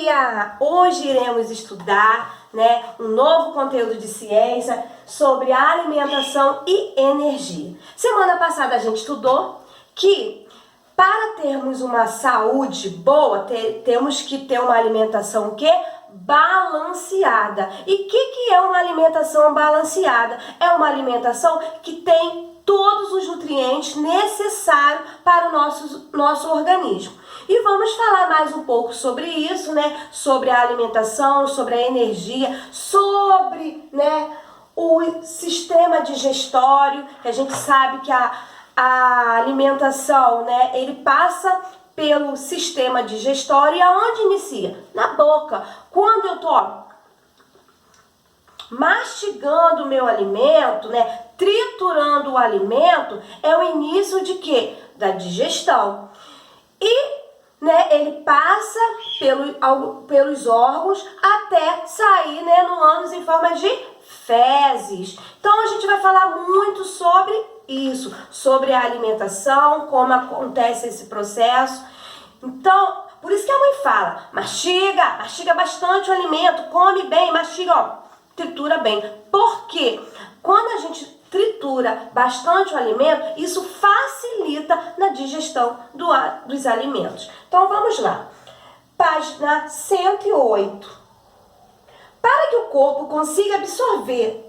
dia! Hoje iremos estudar, um novo conteúdo de ciência sobre alimentação e energia. Semana passada a gente estudou que para termos uma saúde boa, temos que ter uma alimentação o quê? Balanceada. E o que é uma alimentação balanceada? É uma alimentação que tem todos os nutrientes necessários para o nosso organismo. E vamos falar mais um pouco sobre isso, sobre a alimentação, sobre a energia, sobre, o sistema digestório, que a gente sabe que a alimentação, ele passa pelo sistema digestório e aonde inicia? Na boca. Quando eu tô mastigando o meu alimento, triturando o alimento, é o início de quê? Da digestão. E ele passa pelos órgãos até sair no ânus em forma de fezes. Então a gente vai falar muito sobre isso, sobre a alimentação, como acontece esse processo. Então, por isso que a mãe fala, mastiga bastante o alimento, come bem, mastiga, tritura bem. Porque quando a gente tritura bastante o alimento, isso facilita na digestão dos alimentos. Então vamos lá. Página 108. Para que o corpo consiga absorver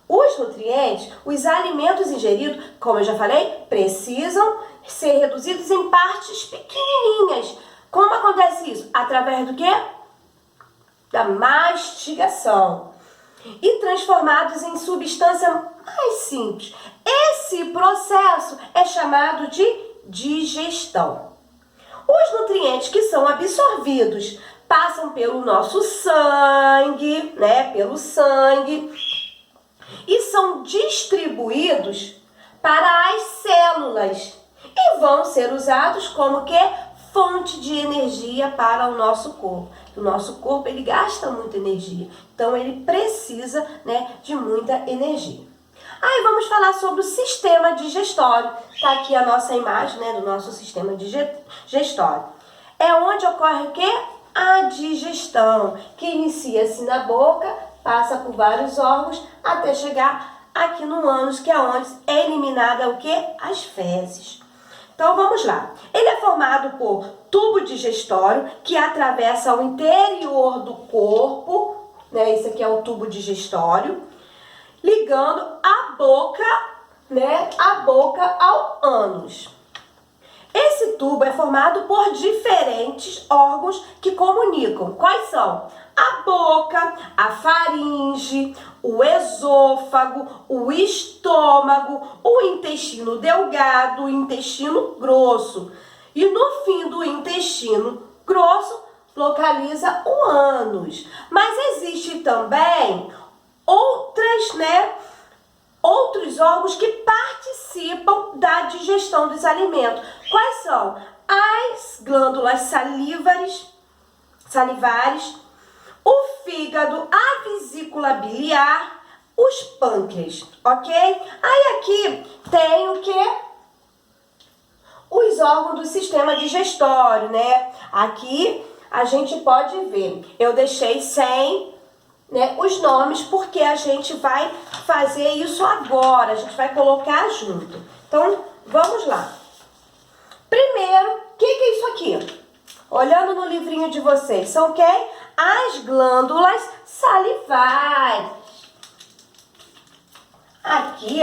os nutrientes, os alimentos ingeridos, como eu já falei, precisam ser reduzidos em partes pequenininhas. Como acontece isso? Através do quê? Da mastigação. E transformados em substância mais simples. Esse processo é chamado de digestão. Os nutrientes que são absorvidos passam pelo nosso sangue, pelo sangue, e são distribuídos para as células e vão ser usados como fonte de energia para o nosso corpo. O nosso corpo ele gasta muita energia, então ele precisa de muita energia. Aí vamos falar sobre o sistema digestório. Está aqui a nossa imagem do nosso sistema digestório. É onde ocorre o quê? A digestão, que inicia-se na boca, passa por vários órgãos até chegar aqui no ânus, que é onde é eliminada o quê? As fezes. Então vamos lá. Ele é formado por tubo digestório que atravessa o interior do corpo, esse aqui é o tubo digestório, ligando a boca ao ânus. Esse tubo é formado por diferentes órgãos que comunicam. Quais são? A boca, a faringe, o esôfago, o estômago, o intestino delgado, o intestino grosso. E no fim do intestino grosso, localiza o ânus. Mas existe também outros órgãos que participam da digestão dos alimentos. Quais são? As glândulas salivares, o fígado, a vesícula biliar, os pâncreas, ok? Aí aqui tem o quê? Os órgãos do sistema digestório, Aqui a gente pode ver. Eu deixei sem os nomes porque a gente vai fazer isso agora. A gente vai colocar junto. Então, vamos lá. Primeiro, o que é isso aqui? Olhando no livrinho de vocês, são o quê? As glândulas salivares. Aqui,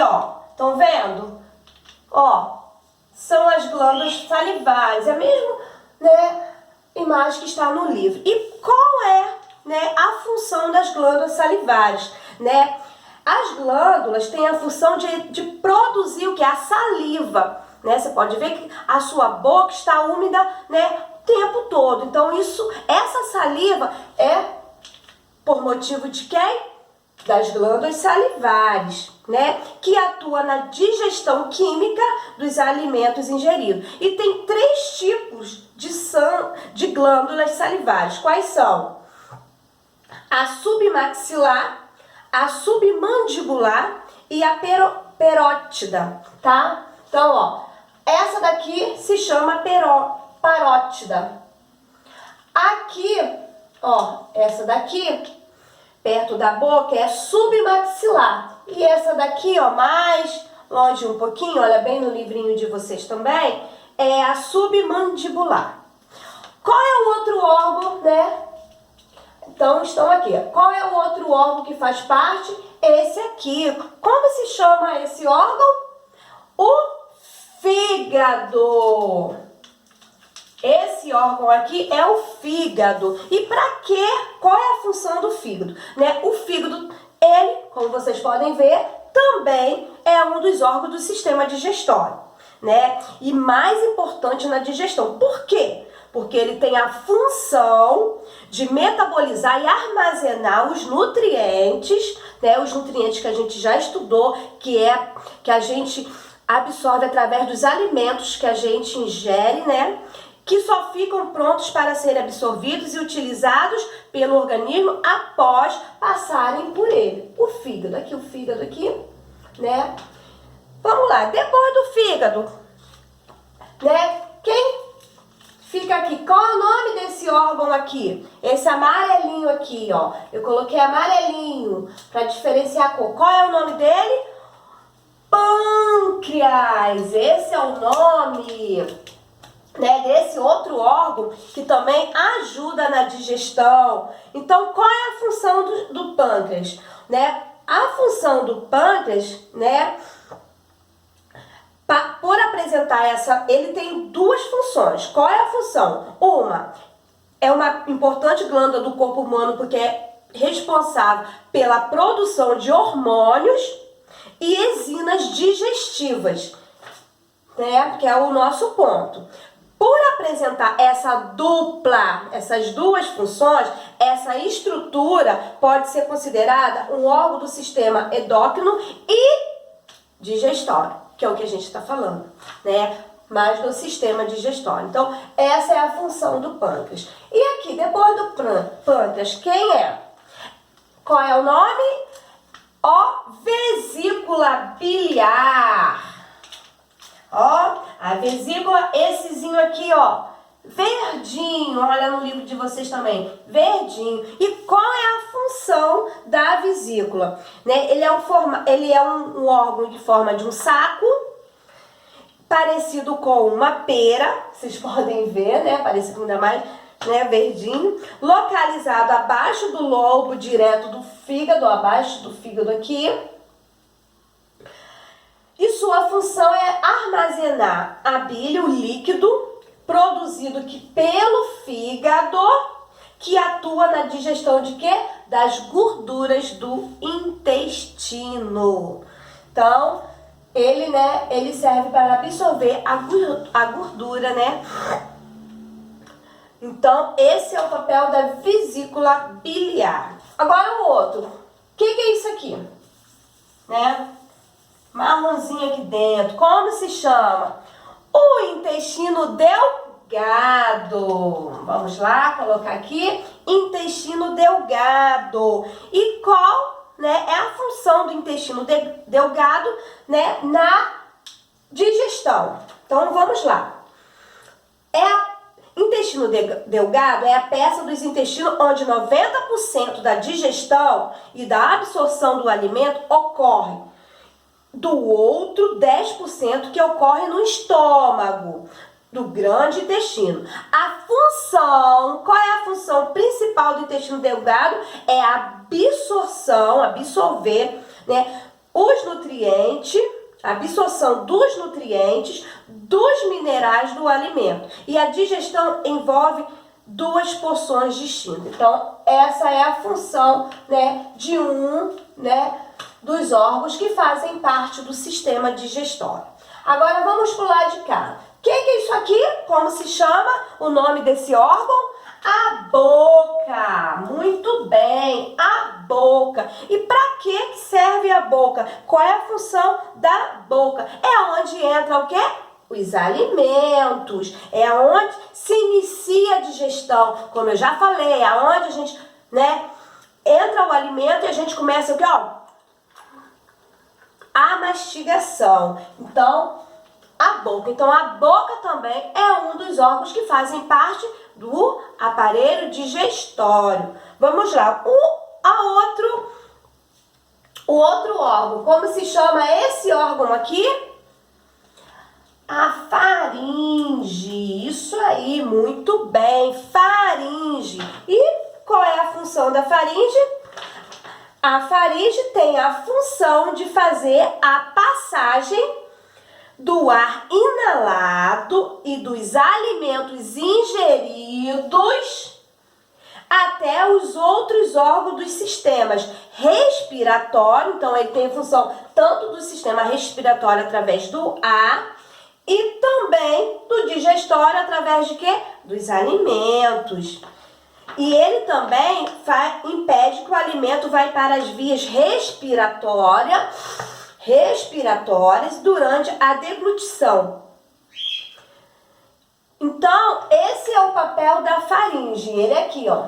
estão vendo? São as glândulas salivares. É a mesma, imagem que está no livro. E qual é, a função das glândulas salivares, As glândulas têm a função de produzir o que? A saliva, Você pode ver que a sua boca está úmida, o tempo todo. Então, essa saliva é por motivo de quem? Das glândulas salivares, que atua na digestão química dos alimentos ingeridos. E tem 3 tipos de glândulas salivares. Quais são? A submaxilar, a submandibular e a parótida, tá? Então, essa daqui se chama parótida. Aqui, Ó, essa daqui, perto da boca, é submaxilar. E essa daqui, ó, mais longe um pouquinho, olha bem no livrinho de vocês também, é a submandibular. Qual é o outro órgão, né? Então, estão aqui. Qual é o outro órgão que faz parte? Esse aqui. Como se chama esse órgão? O fígado. Esse órgão aqui é o fígado. E para quê? Qual é a função do fígado? Né? O fígado, ele, como vocês podem ver, também é um dos órgãos do sistema digestório, né? E mais importante na digestão. Por quê? Porque ele tem a função de metabolizar e armazenar os nutrientes, né? Os nutrientes que a gente já estudou, que a gente absorve através dos alimentos que a gente ingere, né? Que só ficam prontos para serem absorvidos e utilizados pelo organismo após passarem por ele. O fígado aqui, né? Vamos lá, depois do fígado, né? Quem fica aqui? Qual é o nome desse órgão aqui? Esse amarelinho aqui, ó. Eu coloquei amarelinho para diferenciar a cor. Qual é o nome dele? Pâncreas. Esse é o nome, né, desse outro órgão que também ajuda na digestão. Então, qual é a função do pâncreas? Né? A função do pâncreas, né, por apresentar ele tem duas funções. Qual é a função? Uma, é uma importante glândula do corpo humano porque é responsável pela produção de hormônios e enzimas digestivas, né, que é o nosso ponto. Por apresentar essas duas funções, essa estrutura pode ser considerada um órgão do sistema endócrino e digestório, que é o que a gente está falando, né? Mas do sistema digestório. Então, essa é a função do pâncreas. E aqui, depois do pâncreas, quem é? Qual é o nome? Ó, vesícula biliar. Ó, a vesícula, essezinho aqui, ó, verdinho, olha no livro de vocês também, verdinho. E qual é a função da vesícula? Né? Ele é um órgão de forma de um saco, parecido com uma pera, vocês podem ver, né? Parecido ainda mais, né? Verdinho, localizado abaixo do lobo direto do fígado, abaixo do fígado aqui. E sua função é armazenar a bile, o líquido produzido pelo fígado, que atua na digestão de quê? Das gorduras do intestino. Então, ele serve para absorver a gordura, né? Então, esse é o papel da vesícula biliar. Agora o outro. O que é isso aqui? Né? Marronzinho aqui dentro. Como se chama? O intestino delgado. Vamos lá, colocar aqui. Intestino delgado. E qual, né, é a função do intestino delgado, né, na digestão? Então, vamos lá. Intestino delgado é a peça dos intestinos onde 90% da digestão e da absorção do alimento ocorre. Do outro 10% que ocorre no estômago, do grande intestino. Qual é a função principal do intestino delgado? É a absorver, né, os nutrientes, a absorção dos nutrientes, dos minerais do alimento. E a digestão envolve duas porções distintas. Então, essa é a função, né, de dos órgãos que fazem parte do sistema digestório. Agora vamos pro lado de cá. O que é isso aqui? Como se chama o nome desse órgão? A boca. Muito bem, a boca. E para que serve a boca? Qual é a função da boca? É onde entra o quê? Os alimentos. É onde se inicia a digestão. Como eu já falei, é onde a gente, né, entra o alimento e a gente começa o quê, ó? A mastigação. Então, a boca. Então, a boca também é um dos órgãos que fazem parte do aparelho digestório. Vamos lá. O outro órgão, como se chama esse órgão aqui? A faringe. Isso aí, muito bem. Faringe. E qual é a função da faringe? A faringe tem a função de fazer a passagem do ar inalado e dos alimentos ingeridos até os outros órgãos dos sistemas respiratório. Então, ele tem a função tanto do sistema respiratório através do ar e também do digestório através de quê? Dos alimentos. E ele também impede que o alimento vá para as vias respiratórias durante a deglutição. Então, esse é o papel da faringe. Ele é aqui, ó.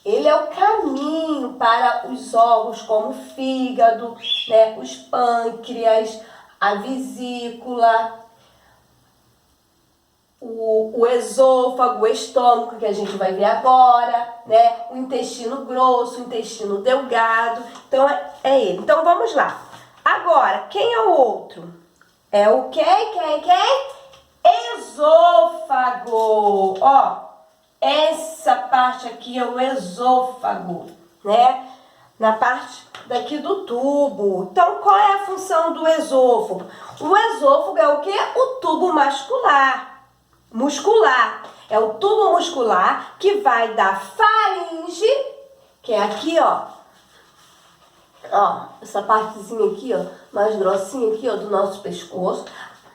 Ele é o caminho para os órgãos como o fígado, né, os pâncreas, a vesícula, o esôfago, o estômago, que a gente vai ver agora, né? O intestino grosso, o intestino delgado. Então, é ele. Então, vamos lá. Agora, quem é o outro? É o quem? Esôfago. Ó, essa parte aqui é o esôfago, né? Na parte daqui do tubo. Então, qual é a função do esôfago? O esôfago é o quê? O tubo muscular. É o tubo muscular que vai da faringe, que é aqui, ó. Ó, essa partezinha aqui, ó, mais grossinha aqui, ó, do nosso pescoço,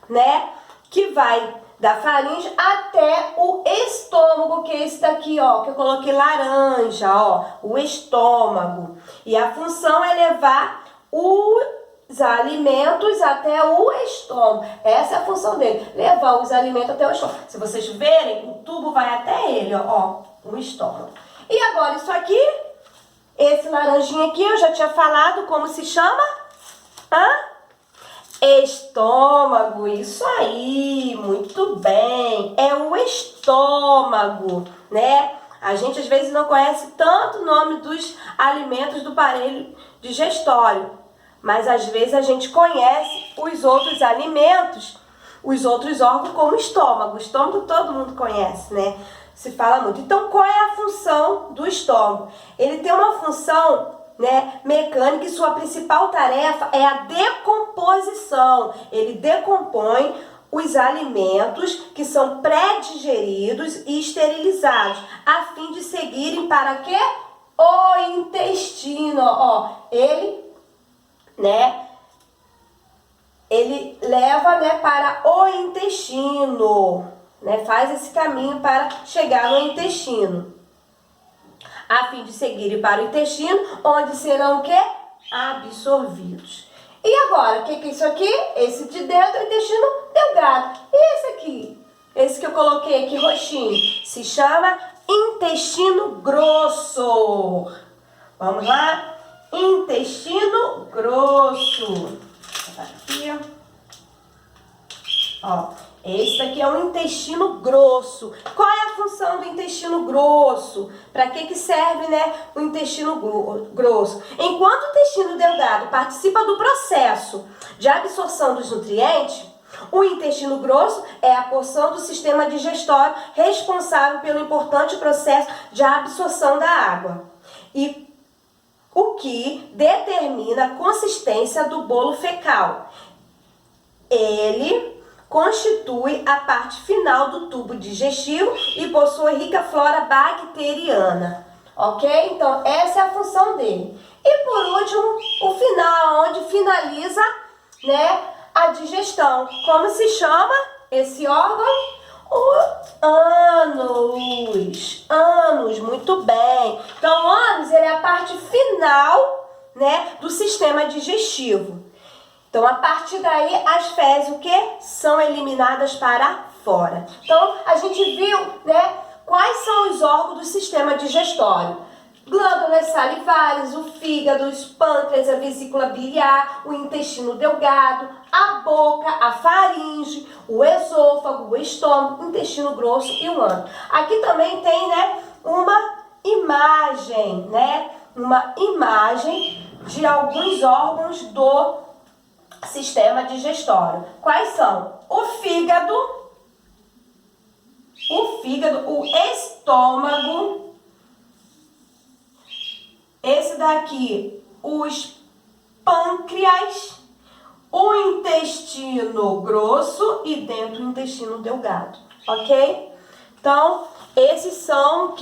né? Que vai da faringe até o estômago, que é esse daqui, ó, que eu coloquei laranja, ó, o estômago. E a função é levar os alimentos até o estômago. Essa é a função dele, levar os alimentos até o estômago. Se vocês verem, o tubo vai até ele, ó, o estômago. E agora isso aqui, esse laranjinha aqui, eu já tinha falado como se chama? Estômago, isso aí, muito bem. É o estômago, né? A gente às vezes não conhece tanto o nome dos alimentos do aparelho digestório, mas às vezes a gente conhece os outros alimentos, os outros órgãos como o estômago. O estômago todo mundo conhece, né? Se fala muito. Então, qual é a função do estômago? Ele tem uma função, né, mecânica, e sua principal tarefa é a decomposição. Ele decompõe os alimentos que são pré-digeridos e esterilizados, a fim de seguirem para quê? O intestino. Ó, ele, né, ele leva, né, para o intestino, né, faz esse caminho para chegar no intestino, a fim de seguirem para o intestino, onde serão o quê? Absorvidos. E agora, o que é isso aqui? Esse de dentro é o intestino delgado. E esse aqui? Esse que eu coloquei aqui roxinho, se chama intestino grosso. Vamos lá? Intestino grosso. Aqui, ó. Esse daqui é o intestino grosso. Qual é a função do intestino grosso? Para que serve, né, o intestino grosso? Enquanto o intestino delgado participa do processo de absorção dos nutrientes, o intestino grosso é a porção do sistema digestório responsável pelo importante processo de absorção da água, e o que determina a consistência do bolo fecal. Ele constitui a parte final do tubo digestivo e possui rica flora bacteriana, ok? Então, essa é a função dele. E por último, o final, onde finaliza, né, a digestão. Como se chama esse órgão? O ânus. Ânus, muito bem. Então, o ânus, ele é a parte final, né, do sistema digestivo. Então, a partir daí, as fezes, o quê? São eliminadas para fora. Então, a gente viu, né, quais são os órgãos do sistema digestório. glândulas salivares, o fígado, os pâncreas, a vesícula biliar, o intestino delgado, a boca, a faringe, o esôfago, o estômago, o intestino grosso e o ânus. Aqui também tem, né, uma imagem, né, uma imagem de alguns órgãos do sistema digestório. Quais são? O fígado, o estômago, esse daqui, os pâncreas, o intestino grosso e dentro o intestino delgado, ok? Então, esses são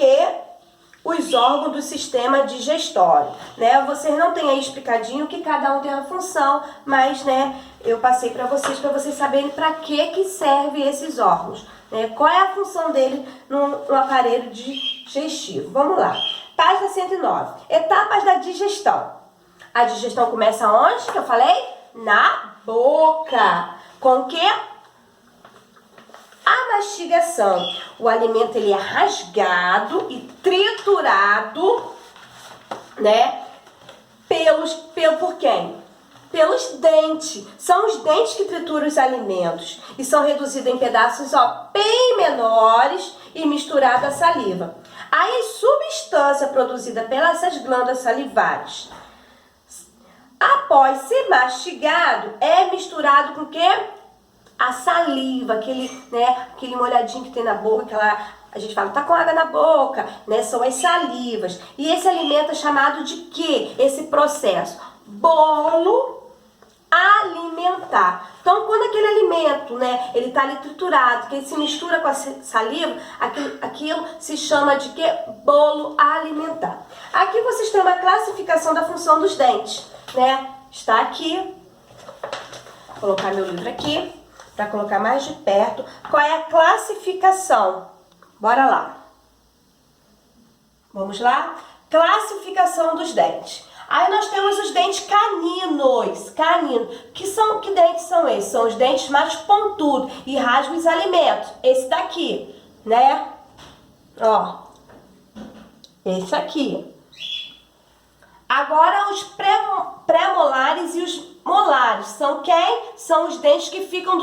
os órgãos do sistema digestório, né? Vocês não têm aí explicadinho que cada um tem a função, mas, né, eu passei para vocês saberem para que serve esses órgãos, né? Qual é a função dele no aparelho digestivo. Vamos lá. Página 109. Etapas da digestão. A digestão começa onde, que eu falei? Na boca. Com o quê? A mastigação. O alimento ele é rasgado e triturado, né? Por quem? Pelos dentes. São os dentes que trituram os alimentos e são reduzidos em pedaços, ó, bem menores e misturado à saliva. Aí, substância produzida pelas glândulas salivares, após ser mastigado, é misturado com o quê? A saliva, aquele molhadinho que tem na boca, a gente fala, tá com água na boca, né? São as salivas. E esse alimento é chamado de quê? Esse processo? Bolo alimentar. Então, quando aquele alimento, né, ele tá ali triturado, que ele se mistura com a saliva, aquilo se chama de quê? Bolo alimentar. Aqui vocês têm uma classificação da função dos dentes, né? Está aqui. Vou colocar meu livro aqui, para colocar mais de perto. Qual é a classificação? Bora lá. Vamos lá? Classificação dos dentes. Aí nós temos os dentes caninos. Que dentes são esses? São os dentes mais pontudos e rasgam os alimentos. Esse daqui, né? Ó. Esse aqui. Agora os pré-molares e os molares. São quem? São os dentes que ficam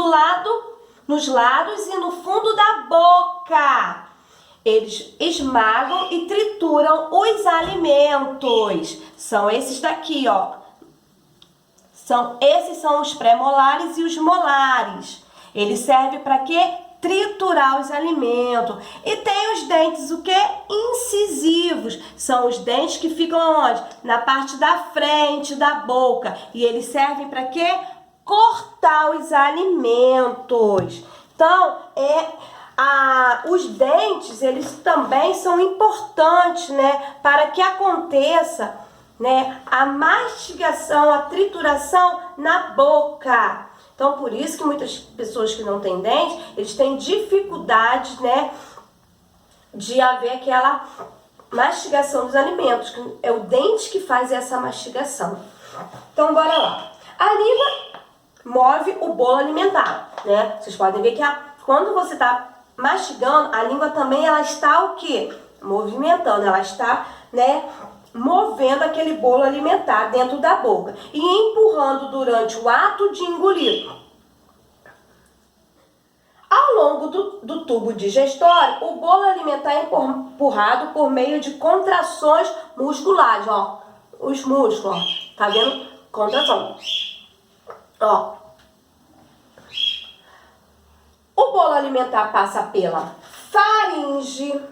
nos lados e no fundo da boca. Eles esmagam e trituram os alimentos. São esses daqui, ó. Esses são os pré-molares e os molares. Eles servem para quê? Triturar os alimentos. E tem os dentes, o quê? Incisivos. São os dentes que ficam onde? Na parte da frente da boca. E eles servem para quê? Cortar os alimentos. Então, os dentes, eles também são importantes, né, para que aconteça, né, a mastigação, a trituração na boca. Então, por isso que muitas pessoas que não têm dente, eles têm dificuldade, né, de haver aquela mastigação dos alimentos, que é o dente que faz essa mastigação. Então, bora lá. A língua move o bolo alimentar, né? Vocês podem ver que quando você está mastigando, a língua também ela está o quê? Movimentando, ela está, né, movendo aquele bolo alimentar dentro da boca e empurrando durante o ato de engolir. Ao longo do tubo digestório, o bolo alimentar é empurrado por meio de contrações musculares, ó. Os músculos, ó. Tá vendo? Contração. Ó. O bolo alimentar passa pela faringe,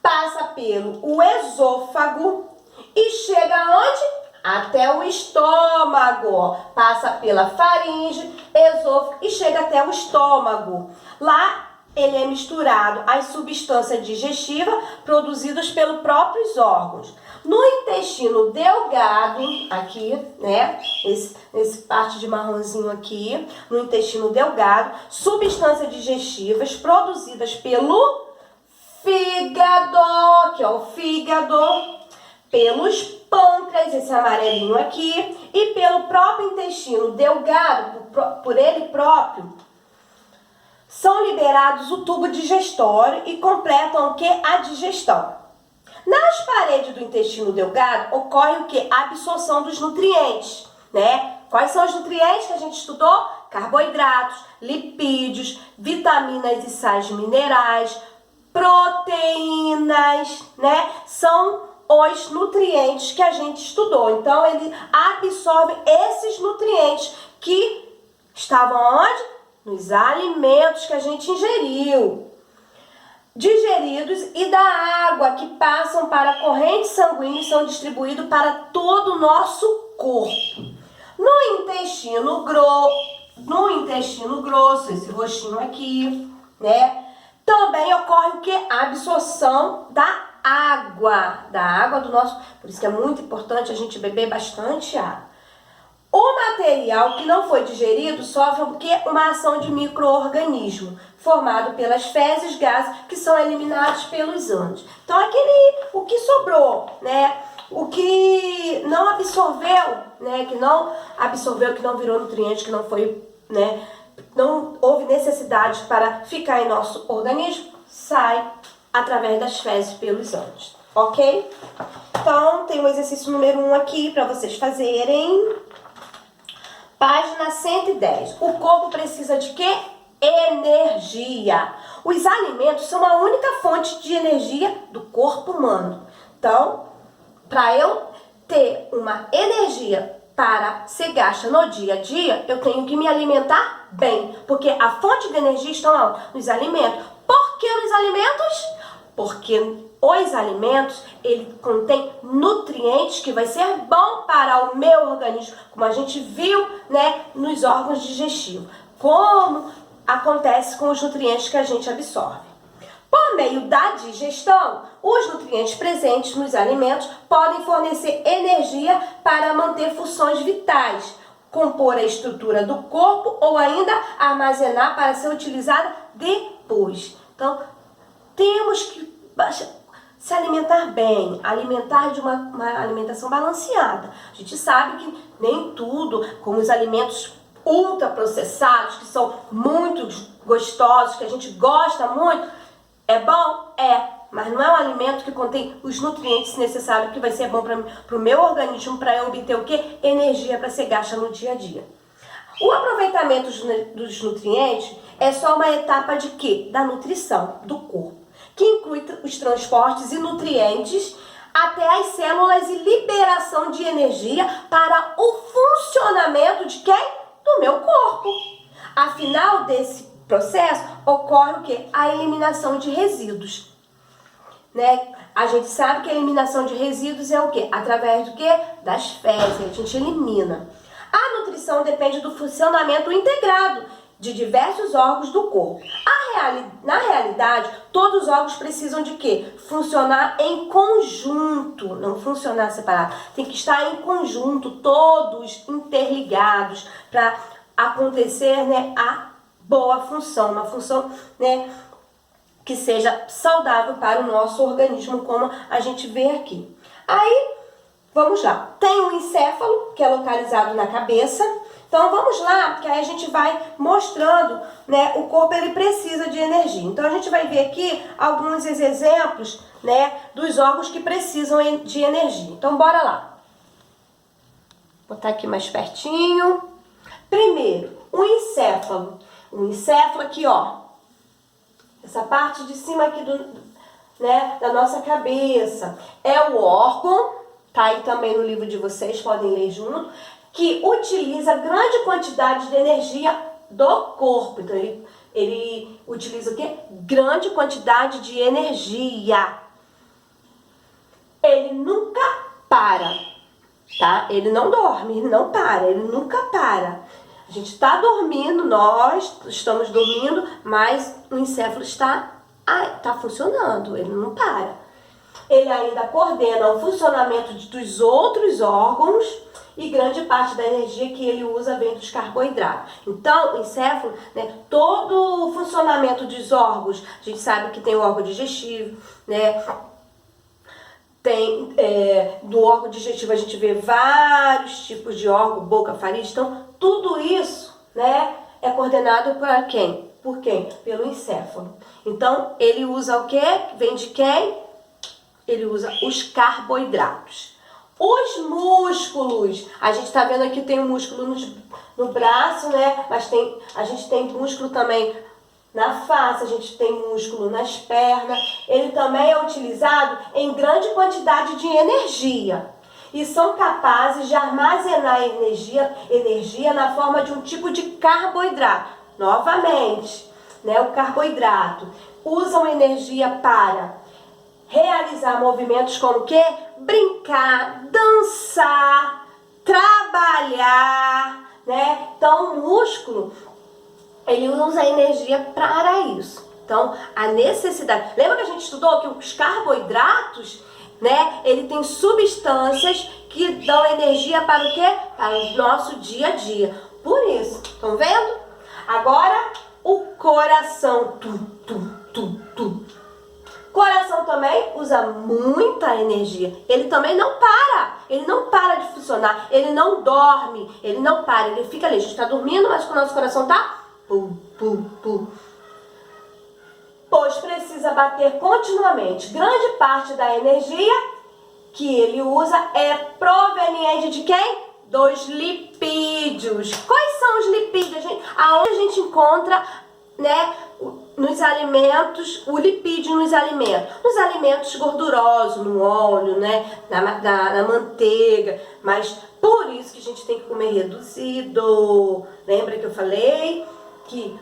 passa pelo esôfago e chega aonde? Até o estômago. Passa pela faringe, esôfago e chega até o estômago. Lá ele é misturado às substâncias digestivas produzidas pelos próprios órgãos. No intestino delgado, aqui, né, esse parte de marronzinho aqui, no intestino delgado, substâncias digestivas produzidas pelo fígado, que é o fígado, pelos pâncreas, esse amarelinho aqui, e pelo próprio intestino delgado, por ele próprio, são liberados o tubo digestório e completam o que? A digestão. Nas paredes do intestino delgado ocorre o quê? A absorção dos nutrientes, né? Quais são os nutrientes que a gente estudou? Carboidratos, lipídios, vitaminas e sais minerais, proteínas, né? São os nutrientes que a gente estudou. Então, ele absorve esses nutrientes que estavam onde? Nos alimentos que a gente ingeriu, digeridos, e da água que passam para a corrente sanguínea e são distribuídos para todo o nosso corpo. No intestino grosso, esse roxinho aqui, né? Também ocorre o que? A absorção da água do nosso... Por isso que é muito importante a gente beber bastante água. O material que não foi digerido sofre o quê? Uma ação de micro-organismo, formado pelas fezes, gases, que são eliminados pelos ânus. Então, o que sobrou, né? O que não absorveu, né? Que não absorveu, que não virou nutriente, que não foi, né? Não houve necessidade para ficar em nosso organismo, sai através das fezes pelos ânus, ok? Então, tem o exercício número 1 aqui para vocês fazerem. Página 110. O corpo precisa de quê? Energia. Os alimentos são a única fonte de energia do corpo humano. Então, para eu ter uma energia para ser gasta no dia a dia, eu tenho que me alimentar bem. Porque a fonte de energia está nos alimentos. Por que nos alimentos? Porque os alimentos, ele contém nutrientes que vai ser bom para o meu organismo, como a gente viu, né, nos órgãos digestivos. Como acontece com os nutrientes que a gente absorve. Por meio da digestão, os nutrientes presentes nos alimentos podem fornecer energia para manter funções vitais, compor a estrutura do corpo ou ainda armazenar para ser utilizada depois. Então, temos que se alimentar bem, alimentar de uma alimentação balanceada. A gente sabe que nem tudo, como os alimentos ultraprocessados, que são muito gostosos, que a gente gosta muito, é bom? É, mas não é um alimento que contém os nutrientes necessários que vai ser bom para o meu organismo, para eu obter o quê? Energia para ser gasta no dia a dia. O aproveitamento dos nutrientes é só uma etapa de quê? Da nutrição do corpo, que inclui os transportes e nutrientes até as células e liberação de energia para o funcionamento de quem? Do meu corpo. Afinal desse processo, ocorre o quê? A eliminação de resíduos. Né? A gente sabe que a eliminação de resíduos é o quê? Através do quê? Das fezes, a gente elimina. A nutrição depende do funcionamento integrado de diversos órgãos do corpo. Na realidade, todos os órgãos precisam de quê? Funcionar em conjunto, não funcionar separado. Tem que estar em conjunto, todos interligados, para acontecer, né, a boa função, uma função, né, que seja saudável para o nosso organismo, como a gente vê aqui. Aí, vamos lá. Tem um encéfalo, que é localizado na cabeça. Então, vamos lá, que aí a gente vai mostrando, né, o corpo ele precisa de energia. Então, a gente vai ver aqui alguns exemplos, né, dos órgãos que precisam de energia. Então, bora lá. Vou botar aqui mais pertinho. Primeiro, o encéfalo. O encéfalo aqui, ó. Essa parte de cima aqui né, da nossa cabeça. É o órgão, tá aí também no livro de vocês, podem ler junto, que utiliza grande quantidade de energia do corpo. Então, ele utiliza o quê? Grande quantidade de energia. Ele nunca para, tá? Ele não dorme, ele não para, ele nunca para. A gente está dormindo, nós estamos dormindo, mas o encéfalo está funcionando, ele não para. Ele ainda coordena o funcionamento dos outros órgãos e grande parte da energia que ele usa vem dos carboidratos. Então, o encéfalo, né, todo o funcionamento dos órgãos, a gente sabe que tem o órgão digestivo, né? Tem do órgão digestivo a gente vê vários tipos de órgão, boca, faringe, então tudo isso, né, é coordenado por quem? Por quem? Pelo encéfalo. Então, ele usa o quê? Vem de quem? ele usa os carboidratos. Os músculos, a gente tá vendo aqui tem um músculo no braço, né? Mas a gente tem músculo também na face, a gente tem músculo nas pernas. Ele também é utilizado em grande quantidade de energia e são capazes de armazenar energia na forma de um tipo de carboidrato. Novamente, né? O carboidrato usam energia para realizar movimentos como o quê? Brincar, dançar, trabalhar, né? Então, o músculo, ele usa energia para isso. Então, a necessidade... Lembra que a gente estudou que os carboidratos, né? Ele tem substâncias que dão energia para o quê? Para o nosso dia a dia. Por isso, estão vendo? Agora, o coração. Coração também usa muita energia. Ele também não para. Ele não para de funcionar. Ele não dorme. Ele não para. Ele fica ali. A gente está dormindo, mas o nosso coração tá... Pum, pum, pum. Pois precisa bater continuamente. Grande parte da energia que ele usa é proveniente de quem? Dos lipídios. Quais são os lipídios? Aonde a gente encontra, né, nos alimentos, o lipídio nos alimentos gordurosos, no óleo, né, na manteiga, mas por isso que a gente tem que comer reduzido. Lembra que eu falei que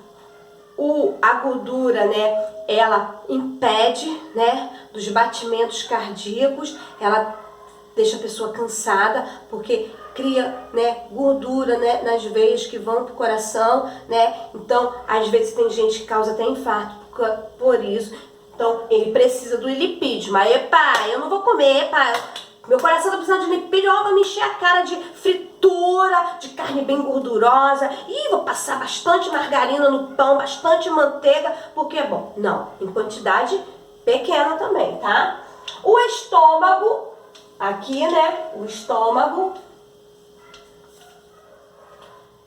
a gordura, né, ela impede, né, dos batimentos cardíacos, ela deixa a pessoa cansada, porque cria, né, gordura, né, nas veias que vão pro coração, né? Então, às vezes tem gente que causa até infarto por isso. Então, ele precisa do lipídio. Mas, epa, eu não vou comer, epa, meu coração tá precisando de lipídio, ó, vou me encher a cara de fritura, de carne bem gordurosa, e vou passar bastante margarina no pão, bastante manteiga, porque é bom. Não, em quantidade pequena também, tá? O estômago, aqui, né, o estômago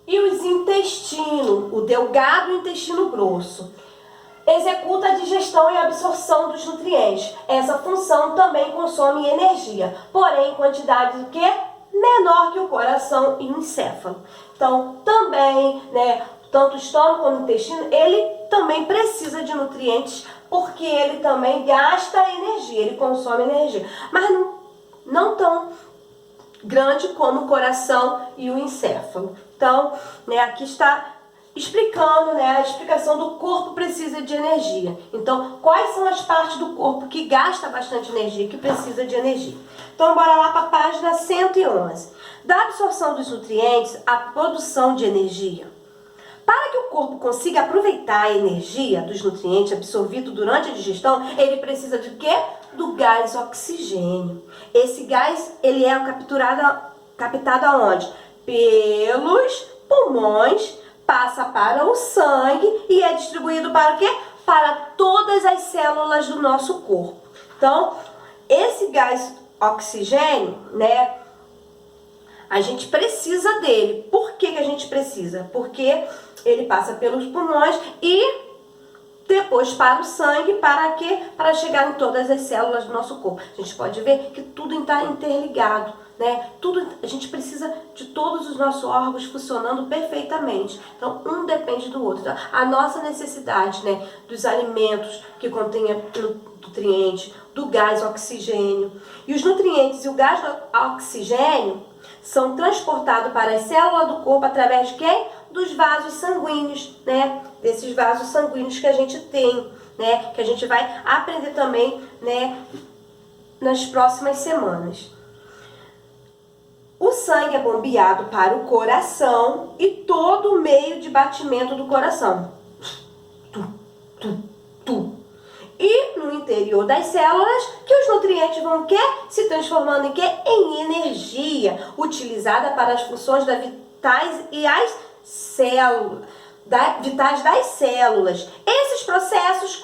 e os intestinos, o delgado e o intestino grosso, executa a digestão e absorção dos nutrientes. Essa função também consome energia, porém em quantidade do que? Menor que o coração e o encéfalo. Então, também, né, tanto o estômago como o intestino, ele também precisa de nutrientes, porque ele também gasta energia, ele consome energia, mas não tão grande como o coração e o encéfalo. Então, né, aqui está explicando, né, a explicação do corpo precisa de energia. Então, quais são as partes do corpo que gasta bastante energia, que precisa de energia? Então, bora lá para a página 111. Da absorção dos nutrientes à produção de energia. Para que o corpo consiga aproveitar a energia dos nutrientes absorvidos durante a digestão, ele precisa de quê? Do gás oxigênio. Esse gás, ele é captado aonde? Pelos pulmões, passa para o sangue e é distribuído para o quê? Para todas as células do nosso corpo. Então, esse gás oxigênio, né, a gente precisa dele. Por que a gente precisa? Porque ele passa pelos pulmões e depois para o sangue, para quê? Para chegar em todas as células do nosso corpo. A gente pode ver que tudo está interligado, né? A gente precisa de todos os nossos órgãos funcionando perfeitamente. Então, um depende do outro. Então, a nossa necessidade, né, dos alimentos que contêm nutrientes, do gás oxigênio. E os nutrientes e o gás oxigênio são transportados para as células do corpo através de quem? Dos vasos sanguíneos, né? Desses vasos sanguíneos que a gente tem, né? Que a gente vai aprender também, né, nas próximas semanas. O sangue é bombeado para o coração e todo o meio de batimento do coração. E no interior das células, que os nutrientes vão quê? Se transformando em quê? Em energia, utilizada para as funções vitais e as células, vitais das células. Esses processos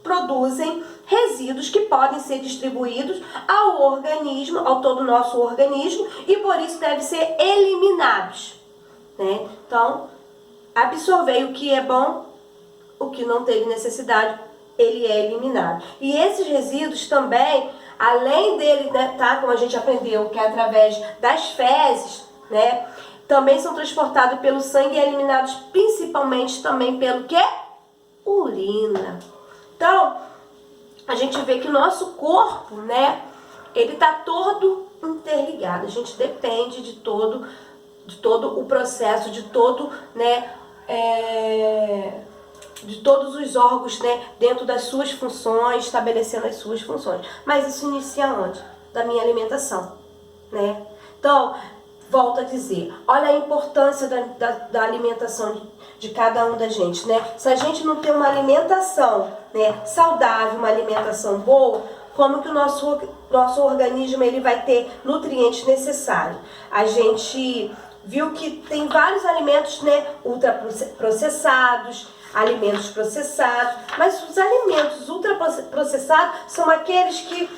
produzem resíduos que podem ser distribuídos ao organismo, ao todo o nosso organismo, e por isso devem ser eliminados, né? Então, absorver o que é bom, o que não teve necessidade, ele é eliminado. E esses resíduos também além dele, né, tá, como a gente aprendeu, que é através das fezes, né, também são transportados pelo sangue e eliminados principalmente também pelo quê? Urina. Então, a gente vê que o nosso corpo, né, ele tá todo interligado. A gente depende de todo o processo, de todo, né, de todos os órgãos, né, dentro das suas funções, estabelecendo as suas funções. Mas isso inicia onde? Da minha alimentação, né? Então, volto a dizer, olha a importância da alimentação de cada um da gente, né? Se a gente não tem uma alimentação, né, saudável, uma alimentação boa, como que o nosso organismo ele vai ter nutrientes necessários? A gente viu que tem vários alimentos, né, ultraprocessados, alimentos processados, mas os alimentos ultraprocessados são aqueles que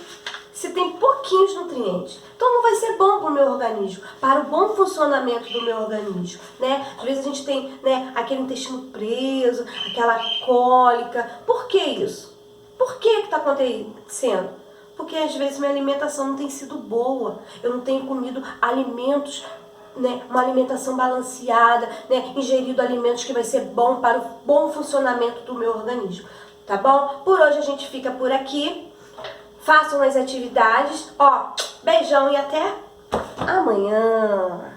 se tem pouquinhos nutrientes. Então não vai ser bom para o meu organismo, para o bom funcionamento do meu organismo, né? Às vezes a gente tem, né, aquele intestino preso, aquela cólica. Por que isso? Por que está acontecendo? Porque às vezes minha alimentação não tem sido boa. Eu não tenho comido alimentos, né, uma alimentação balanceada, né, ingerido alimentos que vai ser bom para o bom funcionamento do meu organismo. Tá bom? Por hoje a gente fica por aqui. Façam as atividades. Ó, beijão e até amanhã.